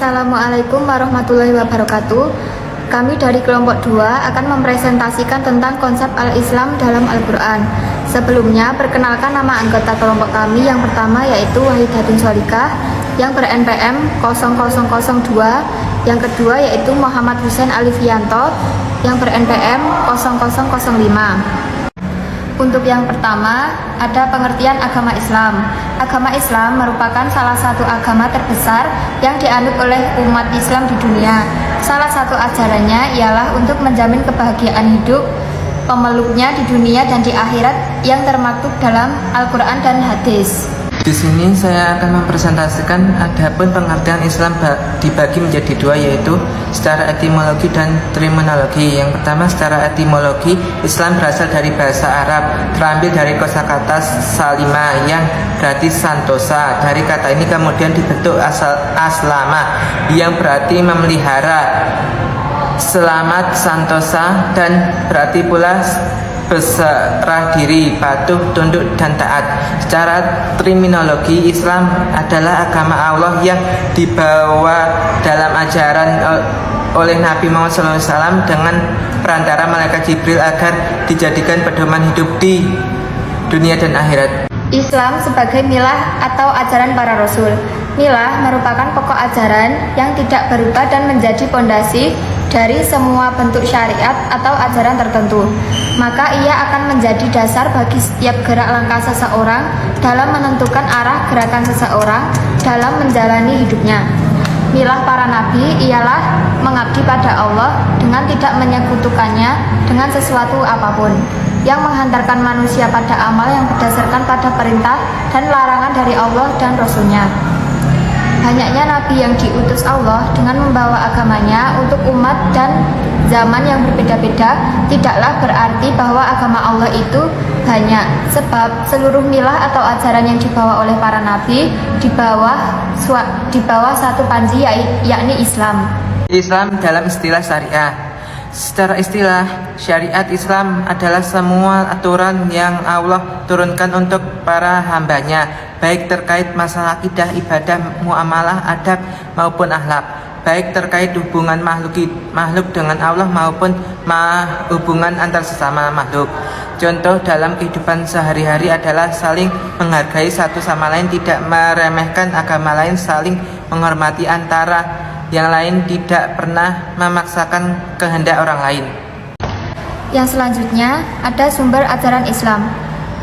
Assalamualaikum warahmatullahi wabarakatuh. Kami dari kelompok 2 akan mempresentasikan tentang konsep Al-Islam dalam Al-Quran. Sebelumnya, perkenalkan nama anggota kelompok kami. Yang pertama yaitu Wahidatun Sholikah yang ber-NPM 0002. Yang kedua yaitu Muhammad Husain Alifianto yang ber-NPM 0005. Untuk yang pertama, ada pengertian agama Islam. Agama Islam merupakan salah satu agama terbesar yang dianut oleh umat Islam di dunia. Salah satu ajarannya ialah untuk menjamin kebahagiaan hidup pemeluknya di dunia dan di akhirat yang termaktub dalam Al-Quran dan hadis. Di sini saya akan mempresentasikan adapun pengertian Islam dibagi menjadi dua, yaitu secara etimologi dan terminologi. Yang pertama, secara etimologi, Islam berasal dari bahasa Arab, terambil dari kosakata salima yang berarti santosa. Dari kata ini kemudian dibentuk aslama yang berarti memelihara, selamat, santosa, dan berarti pula berserah diri, patuh, tunduk, dan taat. Secara terminologi, Islam adalah agama Allah yang dibawa dalam ajaran oleh Nabi Muhammad SAW dengan perantara malaikat Jibril agar dijadikan pedoman hidup di dunia dan akhirat. Islam sebagai milah atau ajaran para rasul. Milah merupakan pokok ajaran yang tidak berubah dan menjadi pondasi dari semua bentuk syariat atau ajaran tertentu. Maka ia akan menjadi dasar bagi setiap gerak langkah seseorang dalam menentukan arah gerakan seseorang dalam menjalani hidupnya. Milah para nabi ialah mengabdi pada Allah dengan tidak menyekutukannya dengan sesuatu apapun, yang menghantarkan manusia pada amal yang berdasarkan pada perintah dan larangan dari Allah dan Rasul-Nya. Banyaknya nabi yang diutus Allah dengan membawa agamanya untuk umat dan zaman yang berbeda-beda tidaklah berarti bahwa agama Allah itu banyak, sebab seluruh milah atau ajaran yang dibawa oleh para nabi di bawah satu panji, yakni Islam. Islam dalam istilah syariah. Secara istilah, syariat Islam adalah semua aturan yang Allah turunkan untuk para hambanya, baik terkait masalah akidah, ibadah, muamalah, adab, maupun akhlak, baik terkait hubungan makhluk dengan Allah maupun hubungan antar sesama makhluk. Contoh dalam kehidupan sehari-hari adalah saling menghargai satu sama lain, tidak meremehkan agama lain, saling menghormati antara yang lain, tidak pernah memaksakan kehendak orang lain. Yang selanjutnya ada sumber ajaran Islam.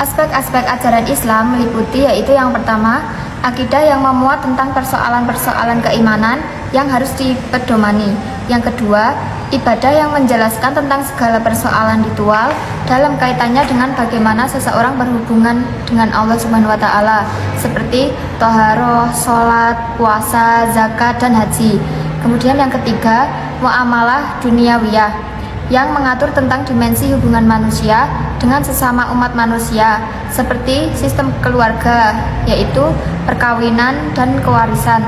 Aspek-aspek ajaran Islam meliputi yaitu yang pertama, akidah yang memuat tentang persoalan-persoalan keimanan yang harus dipedomani. Yang kedua, ibadah yang menjelaskan tentang segala persoalan ritual dalam kaitannya dengan bagaimana seseorang berhubungan dengan Allah Subhanahu wa taala, seperti toharoh, sholat, puasa, zakat, dan haji. Kemudian yang ketiga, muamalah duniawiyah yang mengatur tentang dimensi hubungan manusia dengan sesama umat manusia, seperti sistem keluarga, yaitu perkawinan dan kewarisan.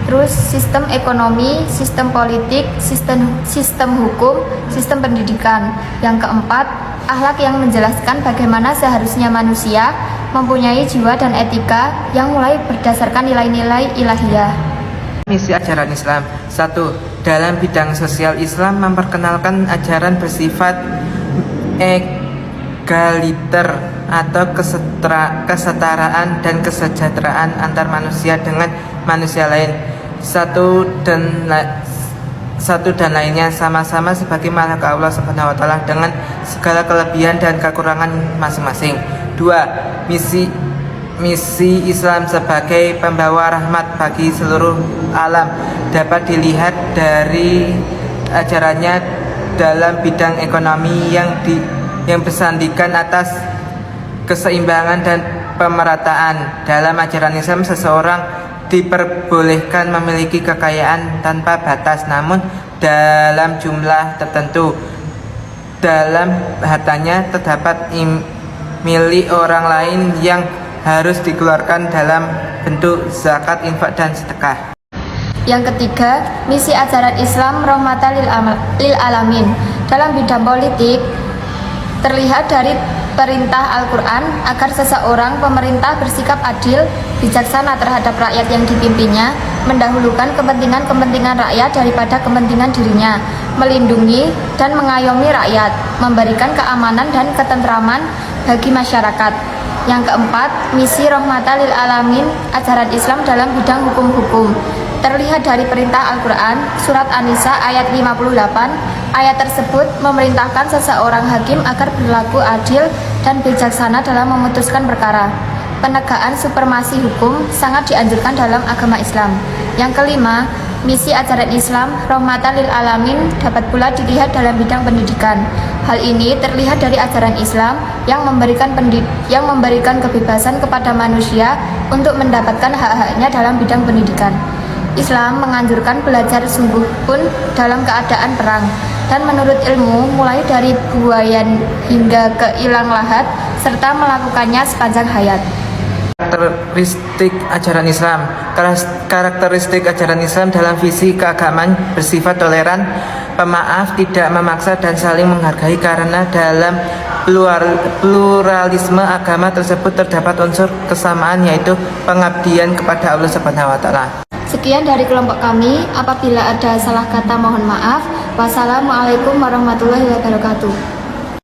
Terus sistem ekonomi, sistem politik, sistem hukum, sistem pendidikan. Yang keempat, akhlak yang menjelaskan bagaimana seharusnya manusia mempunyai jiwa dan etika yang mulai berdasarkan nilai-nilai ilahiyah. Misi ajaran Islam. 1. Dalam bidang sosial, Islam memperkenalkan ajaran bersifat egaliter atau kesetaraan dan kesejahteraan antar manusia dengan manusia lain. Satu dan lainnya sama-sama sebagai makhluk Allah Subhanahu wa taala dengan segala kelebihan dan kekurangan masing-masing. 2. Misi Islam sebagai pembawa rahmat bagi seluruh alam dapat dilihat dari ajarannya dalam bidang ekonomi yang bersandingkan atas keseimbangan dan pemerataan. Dalam ajaran Islam, seseorang diperbolehkan memiliki kekayaan tanpa batas, namun dalam jumlah tertentu. Dalam hartanya terdapat milik orang lain yang harus dikeluarkan dalam bentuk zakat, infak, dan sedekah. Yang ketiga, misi ajaran Islam rahmatan lil alamin. Dalam bidang politik, terlihat dari perintah Al-Quran agar seseorang pemerintah bersikap adil, bijaksana terhadap rakyat yang dipimpinnya, mendahulukan kepentingan-kepentingan rakyat daripada kepentingan dirinya, melindungi dan mengayomi rakyat, memberikan keamanan dan ketentraman bagi masyarakat. Yang keempat, misi rahmatan lil alamin, ajaran Islam dalam bidang hukum-hukum. Terlihat dari perintah Al-Quran, surat An-Nisa ayat 58, ayat tersebut memerintahkan seseorang hakim agar berlaku adil dan bijaksana dalam memutuskan perkara. Penegakan supremasi hukum sangat dianjurkan dalam agama Islam. Yang kelima, misi ajaran Islam, rahmatan lil alamin, dapat pula dilihat dalam bidang pendidikan. Hal ini terlihat dari ajaran Islam yang memberikan kebebasan kepada manusia untuk mendapatkan hak-haknya dalam bidang pendidikan. Islam menganjurkan belajar sungguh pun dalam keadaan perang, dan menurut ilmu mulai dari buayan hingga ke ilang lahat, serta melakukannya sepanjang hayat. Karakteristik ajaran Islam. Karakteristik ajaran Islam dalam visi keagamaan bersifat toleran, pemaaf, tidak memaksa, dan saling menghargai, karena dalam pluralisme agama tersebut terdapat unsur kesamaan, yaitu pengabdian kepada Allah Subhanahu wa taala. Sekian dari kelompok kami. Apabila ada salah kata mohon maaf. Wassalamualaikum warahmatullahi wabarakatuh.